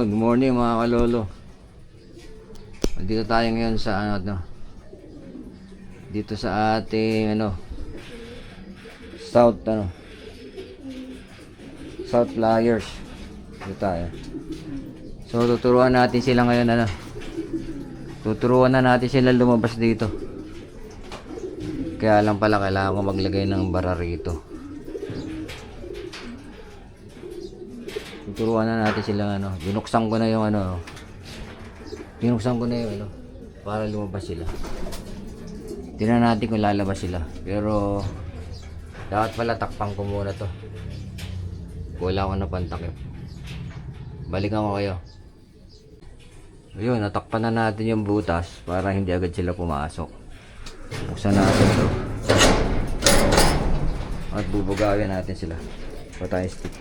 Good morning mga kalolo. Dito tayo ngayon sa dito sa ating South Flyers. Dito tayo. So tuturuan natin sila ngayon Tuturuan na natin sila lumabas dito. Kaya lang pala kailangan ko maglagay ng bara rito. Tuturuan na natin sila binuksan ko na yung para lumabas sila. Tingnan natin kung lalabas sila. Pero dapat pala takpan ko muna to. Wala ko na pantakip. Balikan ko kayo. Ayun, natakpan na natin yung butas para hindi agad sila pumasok. Buksan natin to. At bubugawin natin sila. Patay stick.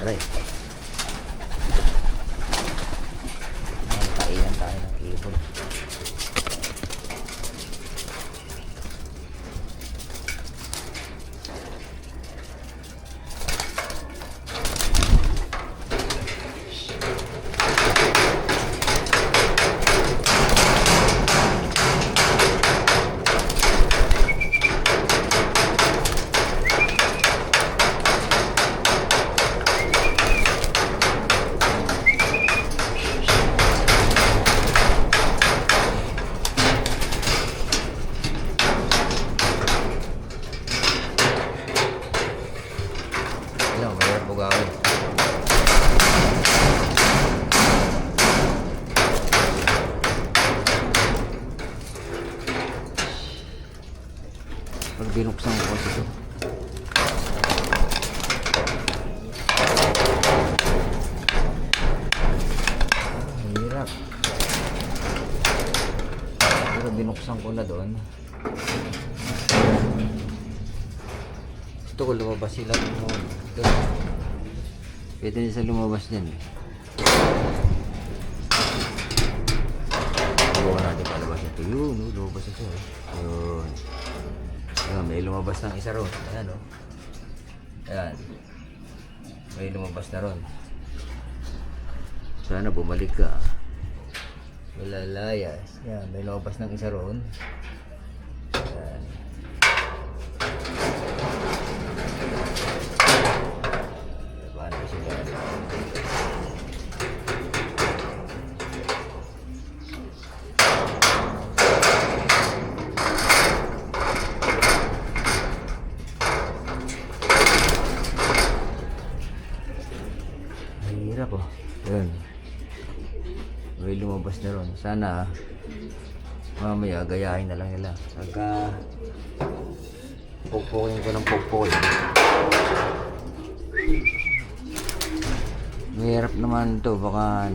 Aray. Kailan tayo ng cable. Mahirap bugawin. Pag binuksan ko kasi ito, mahirap. Pero binuksan ko na doon. Gusto ko lumabas sila pwede nila lumabas din Buwan natin palabas ito. Yun, lumabas ito yun. Ayan, may lumabas ng isa ron. Ayan ayan, may lumabas na ron. Sana bumalik ka. Malalayas. Ayan, may lumabas ng isa ron. Ayan. Hirap Yun. May lumabas na ron. Sana mamaya gayahin na lang nila. Pagka pukpukin ko ng pukpukin. Mahirap naman to. Baka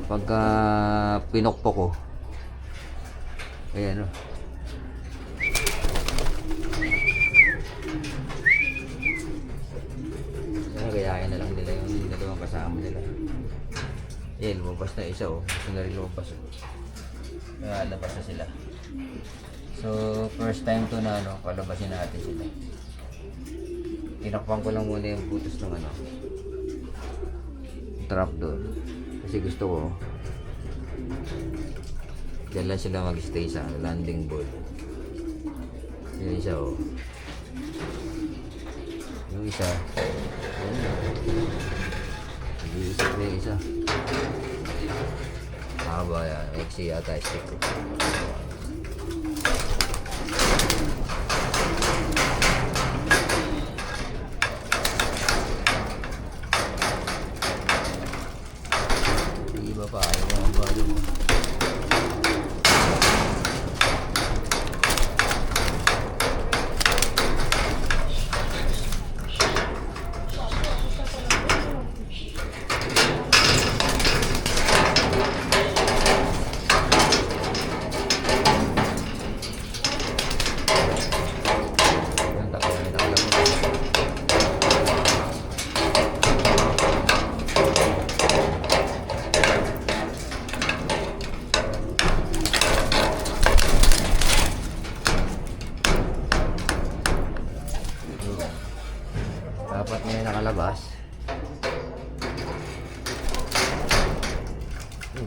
pagka pinukpo ko. Ayan gayahin na lang nila yung dalawang kasama nila. Lumabas na isa gusto na rin lumabas labas na sila. So first time to na palabasin natin sila. Tinakpan ko lang muna yung butas ng trap doon kasi gusto ko dyan lang sila mag-stay sa landing board. Yung isa yung isa nag-iisip na yung isa. Haba yan. Eksi yata stick ko. Iba pa. Ayaw mga balo.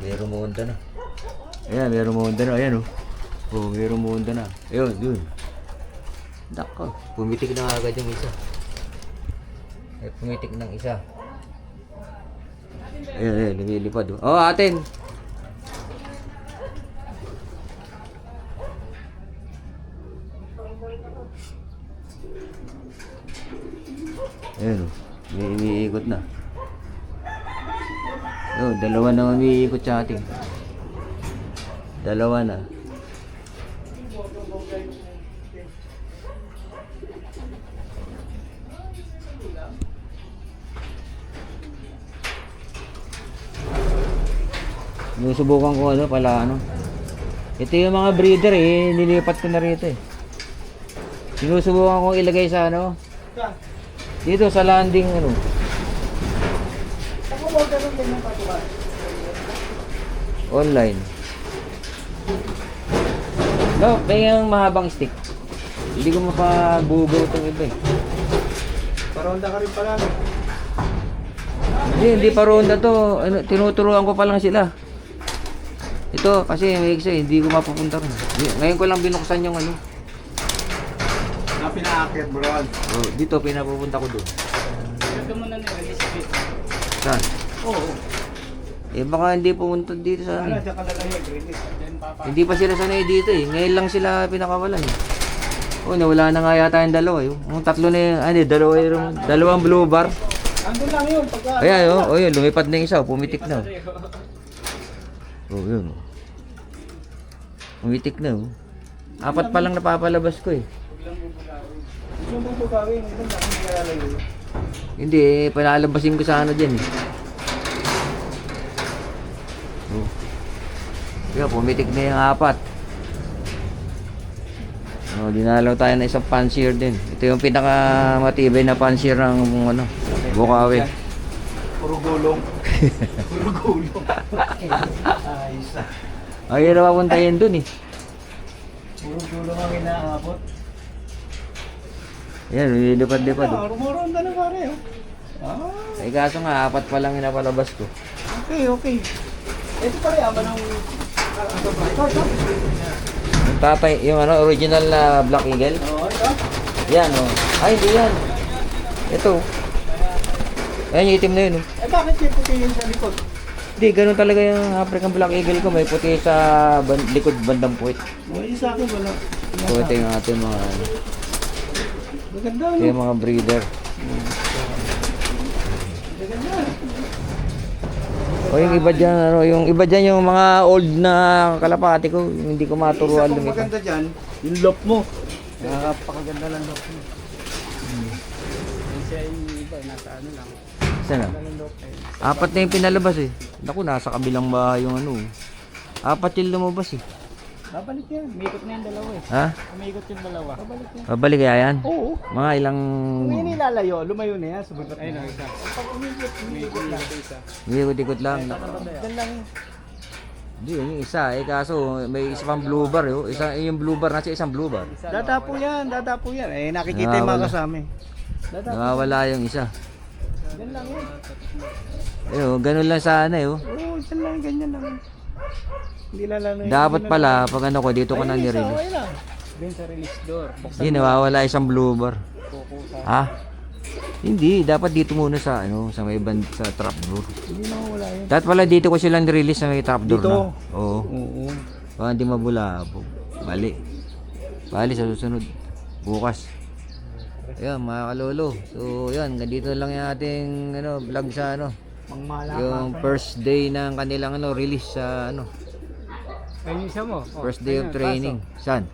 may rumonda na. Ayan, may rumonda na. Ayan, oh. Oh, may rumonda na. Ayun, yun. Nako, pumitik na agad yung isa. Ay, pumitik ng isa. Ayan, ayan, lumilipad. Oh, atin! Ayan, oh. Umiikot na. Oh, dalawa na umiikot sa atin. Dalawa na. Sinusubukan ko ano pala ano. Ito yung mga breeder eh, nilipat ko na rito eh. Sinusubukan ko ilagay sa ano. Dito sa landing ano. Online. No, may mahabang stick. Hindi ko mapabugaw itong iba eh. Paronda ka rin pala. Hindi pa ronda to. Ano, tinuturuan ko pa lang sila. Ito kasi may isa eh, hindi ko mapupunta rin. Ngayon ko lang binuksan yung ano. Na pinaakit, bro. Oh, dito pinapupunta ko doon. Ito mo na nirelease dito. Saan? Oo. Eh baka hindi pumunta dito sa ano. Ano, diyan ka lang nag-release. Then papa. Hindi pa sila sanay dito eh. Ngayon lang sila pinakawalan eh. Oh, nawala na nga yata yung dalawa eh. Yung tatlo na yung, ano, dalawang blue bar. Andun lang yun. Pagka... Ayan, oh, yun, lumipad na yung isa, pumitik na. Oh, yun. Pumitik na, oh. Apat pa lang napapalabas ko eh. Yung bubugawin, andun lang. Hindi ka lalayo. Hindi, eh, palalabasin ko sa ano dyan eh. Oh. Kaya pumitik na yung apat. Oh, dinalaw tayo na isang pansier din. Ito yung pinaka matibay na pansier ng ano, Bukawi. Puro gulong. Puro gulong. Ayos ah. Ay, hirap papuntahin dun eh. Puro gulong ang inaabot. Yan, lilipad-lipad oh. Rumoronda na pare oh. Ah, Ay kaso nga, apat pa lang yung napalabas ko. okay, okay. Ito pare, ama ng... Ito. Yung tatay, yung ano, original na Black Eagle. Oo, ito. Yan oh. Ay, hindi yan. Ito. Ayan yung itim na yun oh. Eh bakit may puti yun sa likod? Hindi, ganun talaga yung African Black Eagle ko. May puti sa likod bandang puwit. Wala sa akin, wala. Puwit yung ating mga ano. Maganda Ito no? yung mga breeder. Maganda. O yung iba dyan, ano, yung iba dyan yung mga old na kalapati ko, yung hindi ko maturuan Isa pang lumipad. maganda dyan, yung lock mo. Napakaganda lang lock mo. Kasi yung iba, nasa ano lang. Saan na? Ang lock eh. Apat na yung pinalabas eh. Naku, nasa kabilang bahay yung ano. Apat yung lumabas eh. Babalik yan. Umikot na yung dalawa eh. Ha? Umikot yung dalawa. Babalik yan. Babalik kaya yan? Oo. Mga ilang... Kung hindi nilalayo, lumayo na yan. Sumagot na yan. Pag umikot lang. Ikot-ikot lang. Yan lang yun. Hindi, yung isa eh. Kaso may isa pang blue bar eh. Isa, yung blue bar, nasa isang blue bar. Dadapo yan. Dadapo yan. Eh, nakikita yung mga kasama eh. Dadapo. Nawawala yung isa. Yan lang yun. Eh, ganun lang sana eh. Oh. Oo, yan lang. Ganyan lang. Hindi lalalo yun. Dapat pala, pag ano ko, dito ko na Ay, nirelease. okay lang. Din sa release door. Hindi, nawawala isang blue bar. Kukusa. Ha? Hindi, dapat dito muna sa ano, sa may band sa trapdoor. Hindi na wala yun. Dapat pala dito ko silang release sa may trapdoor Dito? na. Oo. Oo. Baka hindi mabulabog. Bali. Bali sa susunod. Bukas. Ayan, mga kalolo. So, yan, ganito lang yung ating ano, vlog sa ano. Mangmalakasan. Yung first day ng kanilang ano, release sa ano. Ayun isa mo. First day of training. Saan?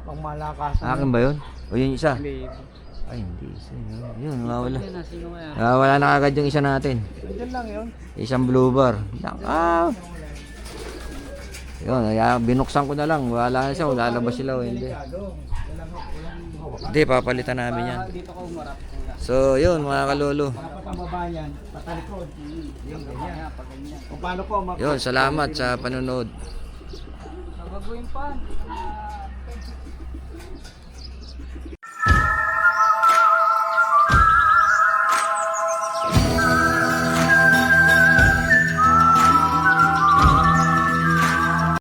Pangmalakasan. Akin ba yun? O yung isa? Hindi. Ay, hindi isa. Yun, nawawala. Yan na, sino nga yan? Nawawala na agad yung isa natin. Diyan lang yun. Isang blue bar. Ah! Yun, binuksan ko na lang. Wala na siya. Lalabas sila o hindi. Hindi, papalitan namin yan. Dito ka umarap. So, yun mga kalolo. Pababa yan. Patalikod. Yung ganyan. Pag ganyan. Kung paano po? Yun, salamat sa panonood. Baguhin pa.